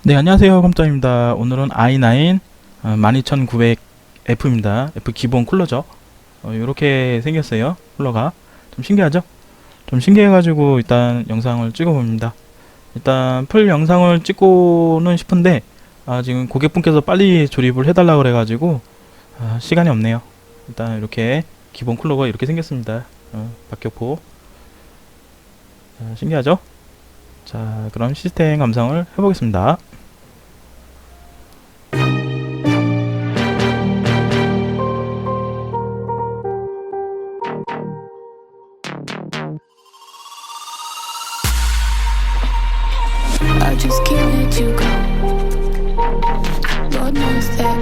네, 안녕하세요. 컴퓨터입니다. 오늘은 i9 12900F입니다. F 기본 쿨러죠. 이렇게 생겼어요. 쿨러가 좀 신기하죠? 좀 신기해가지고 일단 영상을 찍어봅니다. 일단 풀 영상을 찍고는 싶은데 지금 고객분께서 빨리 조립을 해달라 그래가지고 시간이 없네요. 일단 이렇게 기본 쿨러가 이렇게 생겼습니다. 박격포. 신기하죠? 자, 그럼 시스템 감상을 해보겠습니다. I just can't let you go. Lord knows that